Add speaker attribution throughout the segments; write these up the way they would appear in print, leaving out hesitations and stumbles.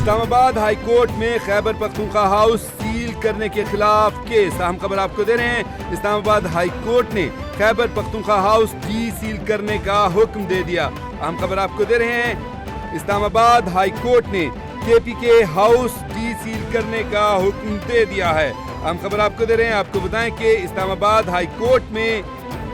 Speaker 1: اسلام آباد high court میں Khyber Pakhtunkhwa house cell کرنے کے خلاف کیس. اہم خبر آپ کو دے رہے ہیں. اسلام آباد ہائی کورٹ نے Khyber Pakhtunkhwa house D cell کرنے کا حکم دے دیا. اہم خبر آپ کو دے رہے ہیں. اسلام آباد ہائی کورٹ نے کے پی کے ہاؤس ڈی سیل کرنے کا حکم دے دیا ہے. اہم خبر آپ کو دے رہے ہیں. آپ کو بتائیں کہ اسلام آباد ہائی کورٹ میں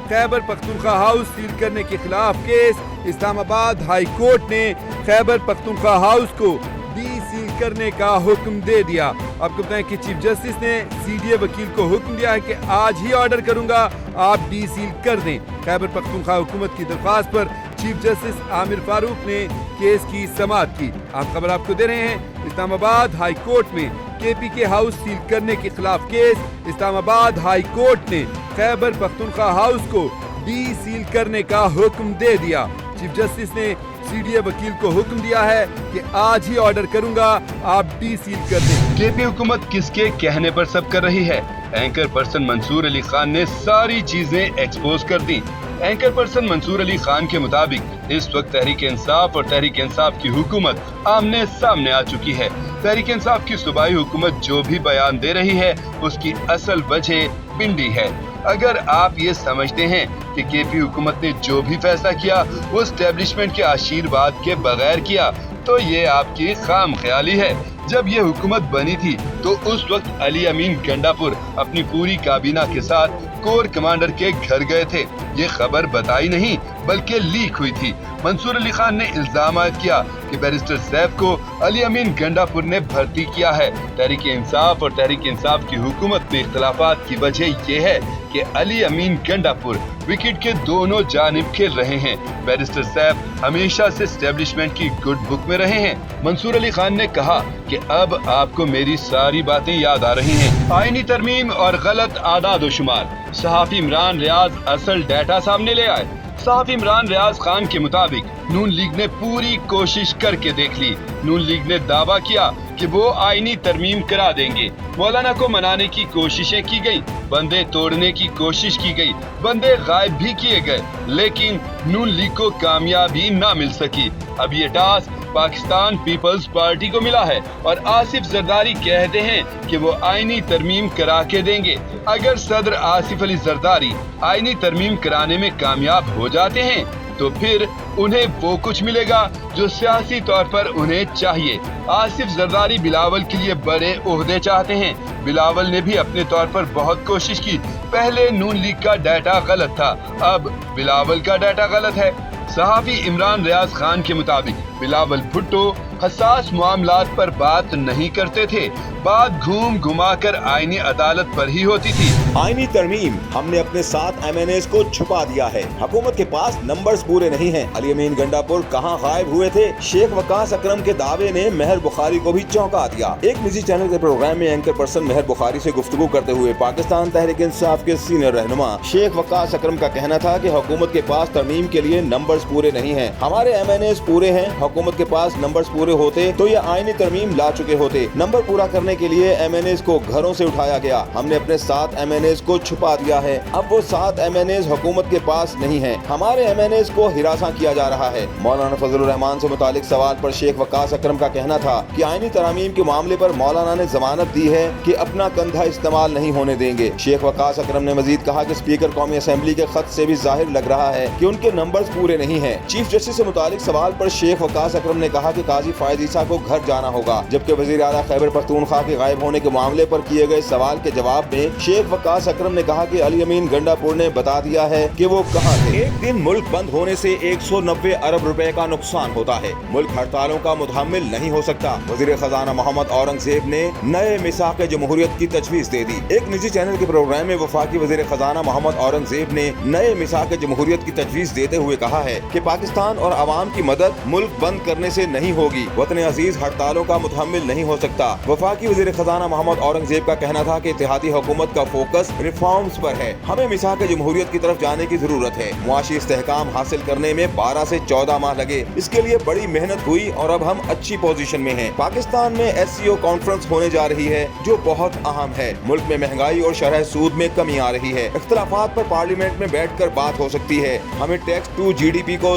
Speaker 1: خیبر پختونخوا ہاؤس سیل کرنے کے خلاف کیس. اسلام آباد ہائی کورٹ نے خیبر پختونخوا ہاؤس کو ڈی سیل کرنے کا حکم دے دیا. آپ کو بتائیں کہ چیف جسٹس نے سی ڈی اے وکیل کو حکم دیا ہے کہ آج ہی آرڈر کروں گا آپ ڈی سیل کر دیں. خیبر پختونخوا حکومت کی درخواست پر چیف جسٹس عامر فاروق نے کیس کی سماعت کی. آپ خبر آپ کو دے رہے ہیں. اسلام آباد ہائی کورٹ میں کے پی کے ہاؤس سیل کرنے کے خلاف کیس. اسلام آباد ہائی کورٹ نے خیبر پختونخوا ہاؤس کو ڈی سیل کرنے کا حکم دے دیا. چیف جسٹس نے سی ڈی اے وکیل کو حکم دیا ہے کہ آج ہی آرڈر کروں گا آپ ڈی سیل کر دیں.
Speaker 2: کے پی حکومت کس کے کہنے پر سب کر رہی ہے؟ اینکر پرسن منصور علی خان نے ساری چیزیں ایکسپوز کر دی. اینکر پرسن منصور علی خان کے مطابق اس وقت تحریک انصاف اور تحریک انصاف کی حکومت آمنے سامنے آ چکی ہے. تحریک انصاف کی صوبائی حکومت جو بھی بیان دے رہی ہے اس کی اصل وجہ پنڈی ہے. اگر آپ یہ سمجھتے ہیں کہ کے پی حکومت نے جو بھی فیصلہ کیا وہ اسٹیبلشمنٹ کے آشیرواد کے بغیر کیا تو یہ آپ کی خام خیالی ہے. جب یہ حکومت بنی تھی تو اس وقت علی امین گنڈاپور اپنی پوری کابینہ کے ساتھ کور کمانڈر کے گھر گئے تھے. یہ خبر بتائی نہیں بلکہ لیک ہوئی تھی. منصور علی خان نے الزام عائد کیا کہ بیرسٹر سیف کو علی امین گنڈاپور نے بھرتی کیا ہے. تحریک انصاف اور تحریک انصاف کی حکومت میں اختلافات کی وجہ یہ ہے کہ علی امین گنڈاپور وکٹ کے دونوں جانب کھیل رہے ہیں. بیرسٹر سیف ہمیشہ سے اسٹیبلشمنٹ کی گڈ بک میں رہے ہیں. منصور علی خان نے کہا کہ اب آپ کو میری ساری باتیں یاد آ رہی ہیں. آئینی ترمیم اور غلط اعداد و شمار. صحافی عمران ریاض اصل ڈیٹا سامنے لے آئے. صحافی عمران ریاض خان کے مطابق نون لیگ نے پوری کوشش کر کے دیکھ لی. نون لیگ نے دعویٰ کیا کہ وہ آئینی ترمیم کرا دیں گے. مولانا کو منانے کی کوششیں کی گئی, بندے توڑنے کی کوشش کی گئی, بندے غائب بھی کیے گئے, لیکن نون لیگ کو کامیابی نہ مل سکی. اب یہ ٹاسک پاکستان پیپلز پارٹی کو ملا ہے اور آصف زرداری کہتے ہیں کہ وہ آئینی ترمیم کرا کے دیں گے. اگر صدر آصف علی زرداری آئینی ترمیم کرانے میں کامیاب ہو جاتے ہیں تو پھر انہیں وہ کچھ ملے گا جو سیاسی طور پر انہیں چاہیے. آصف زرداری بلاول کے لیے بڑے عہدے چاہتے ہیں. بلاول نے بھی اپنے طور پر بہت کوشش کی. پہلے نون لیگ کا ڈیٹا غلط تھا, اب بلاول کا ڈیٹا غلط ہے. صحافی عمران ریاض خان کے مطابق بلاول بھٹو حساس معاملات پر بات نہیں کرتے تھے. بات گھوم گھما کر آئینی عدالت پر ہی ہوتی تھی.
Speaker 3: آئینی ترمیم ہم نے اپنے 7 MNAs کو چھپا دیا ہے. حکومت کے پاس نمبرز پورے نہیں ہیں. علی امین گنڈاپور کہاں غائب ہوئے تھے؟ شیخ وقاص اکرم کے دعوے نے مہر بخاری کو بھی چونکا دیا. ایک نجی چینل کے پروگرام میں اینکر پرسن مہر بخاری سے گفتگو کرتے ہوئے پاکستان تحریک انصاف کے سینئر رہنما شیخ وقاص اکرم کا کہنا تھا کہ حکومت کے پاس ترمیم کے لیے نمبرز پورے نہیں ہیں. ہمارے MNAs پورے ہیں. حکومت کے پاس نمبرز پورے ہوتے تو یہ آئینی ترمیم لا چکے ہوتے. نمبر پورا کرنے کے لیے MNAs کو گھروں سے اٹھایا گیا. ہم نے اپنے 7 MNAs کو چھپا دیا ہے. اب وہ 7 MNAs حکومت کے پاس نہیں ہیں. ہمارے MNAs کو ہراساں کیا جا رہا ہے. مولانا فضل الرحمان سے متعلق سوال پر شیخ وقاص اکرم کا کہنا تھا کہ آئینی ترامیم کے معاملے پر مولانا نے ضمانت دی ہے کہ اپنا کندھا استعمال نہیں ہونے دیں گے. شیخ وقاص اکرم نے مزید کہا کہ اسپیکر قومی اسمبلی کے خط سے بھی ظاہر لگ رہا ہے کہ ان کے نمبرز پورے نہیں ہیں. چیف جسٹس سے متعلق سوال پر شیخ وقاص اکرم نے کہا کہ قاضی فائد عیسیٰ کو گھر جانا ہوگا. جبکہ وزیر اعلیٰ خیبر پختونخوا کے غائب ہونے کے معاملے پر کیے گئے سوال کے جواب میں شیخ وقاص اکرم نے کہا کہ علی امین گنڈاپور نے بتا دیا ہے کہ وہ کہاں تھے. ایک دن ملک بند ہونے سے 190 ارب روپے کا نقصان ہوتا ہے. ملک ہڑتالوں کا متحمل نہیں ہو سکتا. وزیر خزانہ محمد اورنگزیب نے نئے میثاق جمہوریت کی تجویز دے دی. ایک نجی چینل کے پروگرام میں وفاقی وزیر خزانہ محمد اورنگزیب نے نئے میثاق جمہوریت کی تجویز دیتے ہوئے کہا ہے کہ پاکستان اور عوام کی مدد ملک بند کرنے سے نہیں ہوگی. وطن عزیز ہڑتالوں کا متحمل نہیں ہو سکتا. وفاقی وزیر خزانہ محمد اورنگزیب کا کہنا تھا کہ اتحادی حکومت کا فوکس ریفارمز پر ہے. ہمیں میثاق جمہوریت کی طرف جانے کی ضرورت ہے. معاشی استحکام حاصل کرنے میں 12 سے 14 ماہ لگے. اس کے لیے بڑی محنت ہوئی اور اب ہم اچھی پوزیشن میں ہیں. پاکستان میں SCO کانفرنس ہونے جا رہی ہے جو بہت اہم ہے. ملک میں مہنگائی اور شرح سود میں کمی آ رہی ہے. اختلافات پر پارلیمنٹ میں بیٹھ کر بات ہو سکتی ہے. ہمیں ٹیکس ٹو GDP کو